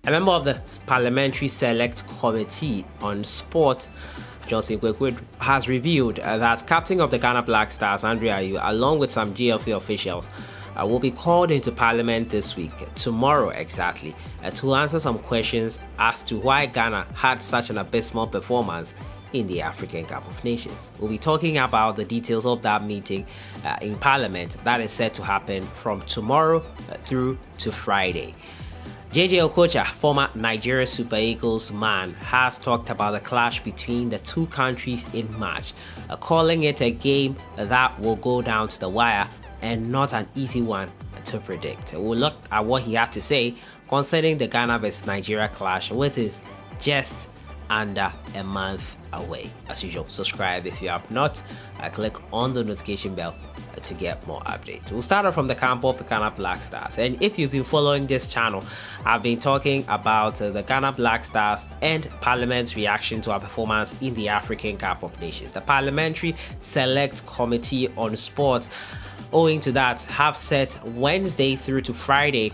A member of the Parliamentary Select Committee on Sport, Johnson Kwekwe, has revealed that captain of the Ghana Black Stars, Ayew, along with some GFA officials, will be called into Parliament this week, tomorrow exactly, to answer some questions as to why Ghana had such an abysmal performance in the African Cup of Nations. We'll be talking about the details of that meeting in Parliament that is set to happen from tomorrow through to Friday. Okocha, former Nigeria Super Eagles man, has talked about the clash between the two countries in March, calling it a game that will go down to the wire and not an easy one to predict. We'll look at what he had to say concerning the Ghana vs Nigeria clash, which is just under a month away. As usual, subscribe if you have not. Click on the notification bell to get more updates. We'll start off from the camp of the Ghana Black Stars. And if you've been following this channel, I've been talking about the Ghana Black Stars and Parliament's reaction to our performance in the African Cup of Nations. The Parliamentary Select Committee on Sport, owing to that, have set Wednesday through to Friday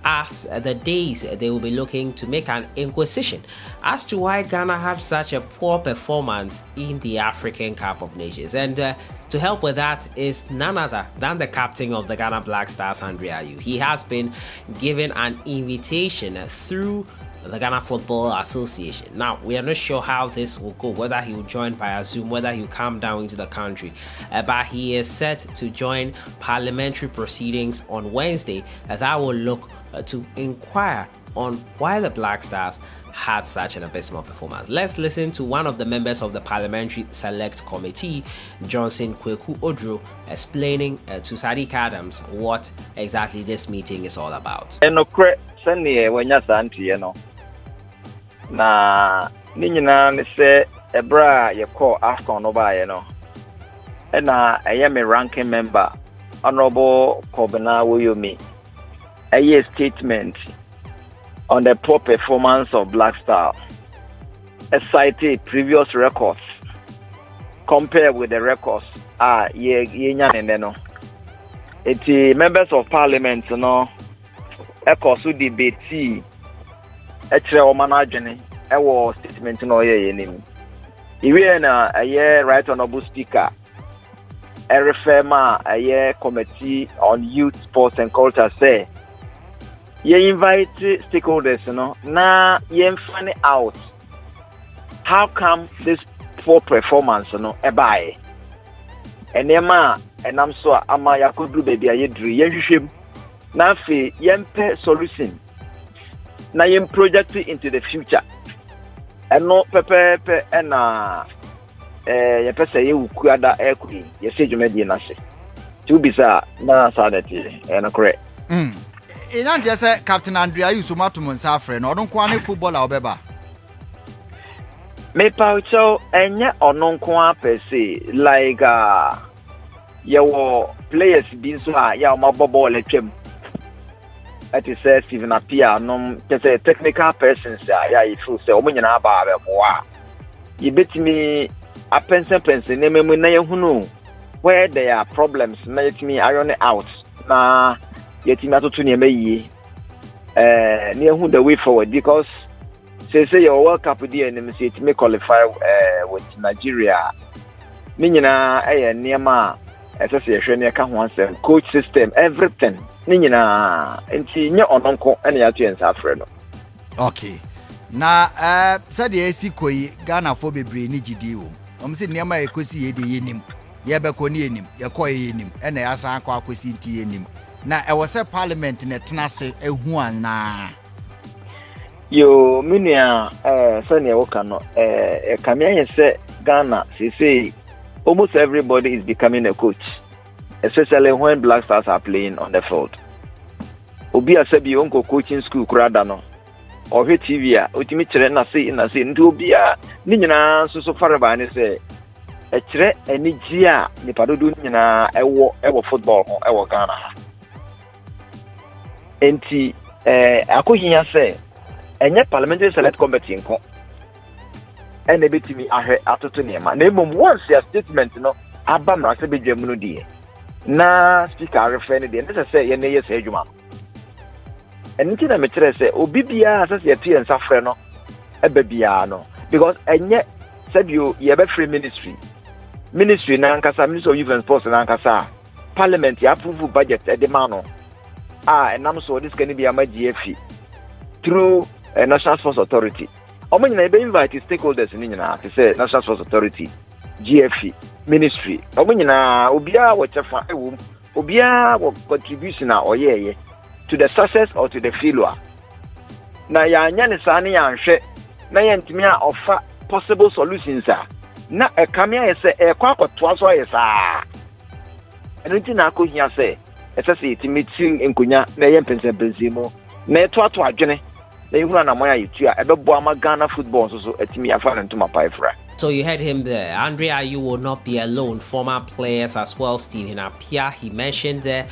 as the days they will be looking to make an inquisition as to why Ghana had such a poor performance in the African Cup of Nations. And to help with that is none other than the captain of the Ghana Black Stars, Ayew. He has been given an invitation through the Ghana Football Association. Now, we are not sure how this will go, whether he will join via Zoom, whether he will come down into the country, but he is set to join parliamentary proceedings on Wednesday that will look to inquire on why the Black Stars had such an abysmal performance. Let's listen to one of the members of the Parliamentary Select Committee, Johnson Kwekwe, explaining to Sadiq Adams what exactly this meeting is all about. Na ninyina ne se ebra ye call Afcon no ba ye no e na eye me ranking member honorable Kobena Woyomi a statement on the poor performance of Black Star, cited previous records compared with the records ye nyane no eti members of parliament no ekosu debate Echre omanajene ewo statement no ye yenim iwe na aye right honorable speaker refema aye committee on youth sports and culture say ye invite stakeholders no na ye find out how come this poor performance no ebae enema enam so ama yakodu baby aye dru ye hwehwem na afi ye mpe solution na yem project into the future eno pepepe ena ye pese ye ukuada ekui ye se dwumadi na se to bisa na sanity eno correct ina je se captain Ayew somato monsa afre no odon kwa ne footballer obeba me paucho enye ononko apese like ye wo players bi so ya ma ball atwam. It is Stephen Apia, no, just a technical person, I feel so many about you bet me a pencil, name me who know where there are problems, make me iron it out. Na yet him to near me, near who the way forward because say your World Cup with the enemy it may qualify with Nigeria. Nina, near ma association, I can't want them, coach system, everything. Nina enti nye ononko ene ya tuen safre no. Okay. Na said the AC koi Ghana for bebre ni gidi wo. Omse niam ekosi ye de yenim. Ye be ko ni yenim, ye ko yenim. Ene ya san kwa akosi nti yenim. Na e wo se parliament ne tenase ehu ana. Yo minia sani wo kan no kamia se Ghana say almost everybody is becoming a coach. Especially when Black Stars are playing on the field. Obi asabi onko coaching school kurada no. Or TV a otimi kire na say nti obi a ni nyina so fareba ni say e kire enigi a ni padodo nyina ewo football ho ewo Ghana. Enti akohinya say enye parliamentary select committee nko ene betimi ahwe atoto niema na emom once your statement no aba mra se bedwam no die na speaker refer ne de say ye na yes adwuma anything na me kire say obi bia say ye tie nsa frɛ no eba bia no because enye said you be free ministry na nkasa ministry of youth and sports na nkasa parliament ya approve budget e de ma no enam so this can be a GFC through a national sports authority omo nyina be invite stakeholders ni nyina to say national sports authority GFC ministry omo nyina obia wo chefa ewo obia wo contribution na oyeye to the success or to the failure na ya anya ne sa ne ya nhwe na ya ntimi a offer possible solutions na ekamia yese ekwa akotoa so yesa enti na akohia se esese itimitin enkonya na ye mpensempensimu na etoato adwene na ehuna na moya yetua ebebo ama Ghana football so etimi afa na ntuma paifra. So you heard him there. Ayew will not be alone. Former players as well, Stephen Appiah. He mentioned the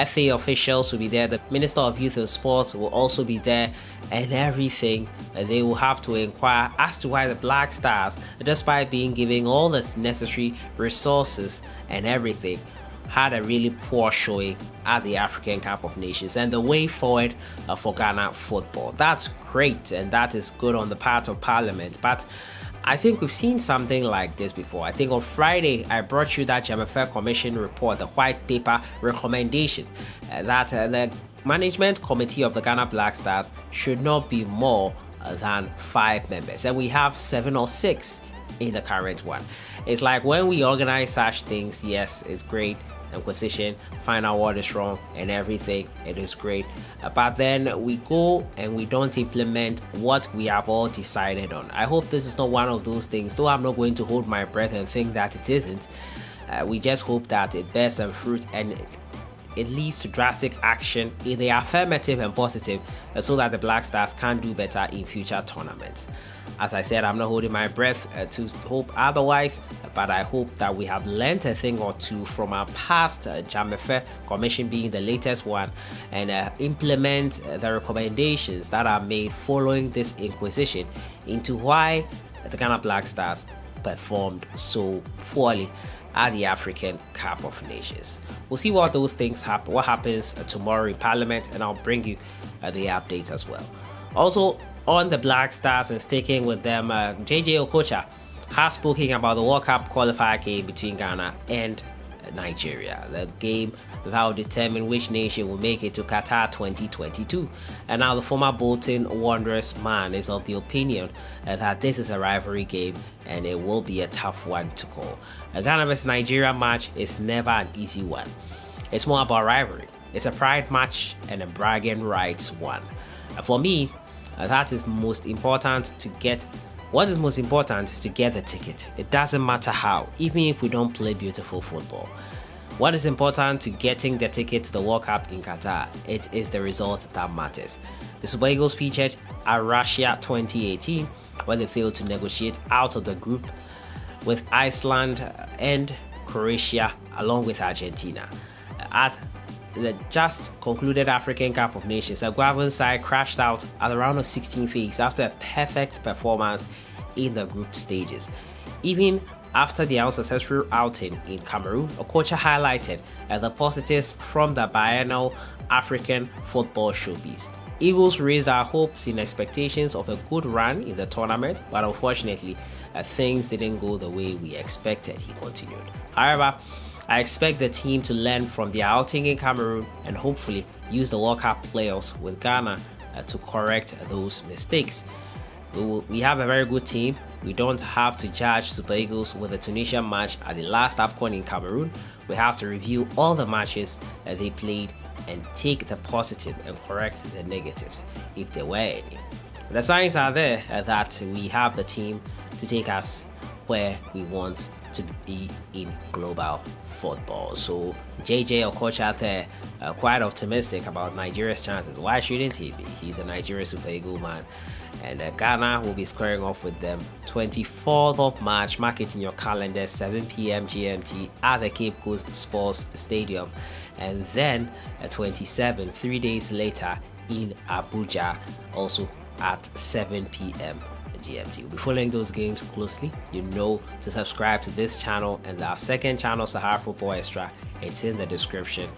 FA officials will be there. The Minister of Youth and Sports will also be there. And everything. They will have to inquire as to why the Black Stars, despite being given all the necessary resources and everything, had a really poor showing at the African Cup of Nations and the way forward for Ghana football. That's great and that is good on the part of Parliament. But I think we've seen something like this before. I think on Friday, I brought you that Jamafel Commission report, the white paper recommendations, that the management committee of the Ghana Black Stars should not be more than 5 members. And we have 7 or 6 in the current one. It's like when we organize such things, yes, it's great. Inquisition, find out what is wrong and everything, it is great, but then we go and we don't implement what we have all decided on. I hope this is not one of those things, though I'm not going to hold my breath and think that it isn't. We just hope that it bears some fruit and it leads to drastic action in the affirmative and positive, so that the Black Stars can do better in future tournaments. As I said, I'm not holding my breath to hope otherwise, but I hope that we have learned a thing or two from our past Jamafel Commission being the latest one, and implement the recommendations that are made following this inquisition into why the Ghana Black Stars performed so poorly at the African Cup of Nations. We'll see what those things happen, what happens tomorrow in Parliament, and I'll bring you the updates as well. Also, on the Black Stars and sticking with them, JJ Okocha has spoken about the World Cup qualifier game between Ghana and Nigeria. The game that will determine which nation will make it to Qatar 2022. And now the former Bolton Wanderers man is of the opinion that this is a rivalry game and it will be a tough one to call. A Ghana vs Nigeria match is never an easy one. It's more about rivalry. It's a pride match and a bragging rights one. For me, that is most important to get. What is most important is to get the ticket. It doesn't matter how, even if we don't play beautiful football. What is important to getting the ticket to the World Cup in Qatar? It is the result that matters. The Super Eagles featured at Russia 2018, where they failed to negotiate out of the group with Iceland and Croatia, along with Argentina. At the just concluded African Cup of Nations, the Guavan side crashed out at the round of 16 phase after a perfect performance in the group stages. Even after the unsuccessful outing in Cameroon, Okocha highlighted the positives from the biennial African football showpiece. Eagles raised our hopes in expectations of a good run in the tournament, but unfortunately, things didn't go the way we expected, he continued. However, I expect the team to learn from the outing in Cameroon and hopefully use the World Cup playoffs with Ghana to correct those mistakes. We have a very good team. We don't have to judge Super Eagles with the Tunisian match at the last Afcon in Cameroon. We have to review all the matches that they played and take the positive and correct the negatives, if there were any. The signs are there that we have the team to take us where we want to be in global football. So JJ Okocha there, quite optimistic about Nigeria's chances. Why shouldn't he be? He's a Nigeria Super Eagle man. And Ghana will be squaring off with them 24th of March. Mark it in your calendar, 7 p.m. GMT at the Cape Coast Sports Stadium. And then 27, 3 days later in Abuja, also at 7 p.m. GMT. We'll be following those games closely. You know to subscribe to this channel and our second channel, Sahara Football Extra. It's in the description.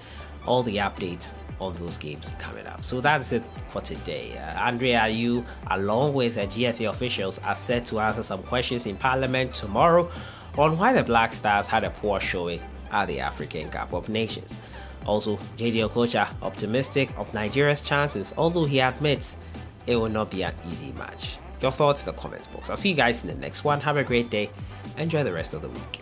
All the updates on those games coming up. So that's it for today. Ayew, along with the GFA officials, are set to answer some questions in Parliament tomorrow on why the Black Stars had a poor showing at the African Cup of Nations. Also, JJ Okocha optimistic of Nigeria's chances, although he admits it will not be an easy match. Your thoughts in the comments box. I'll see you guys in the next one. Have a great day. Enjoy the rest of the week.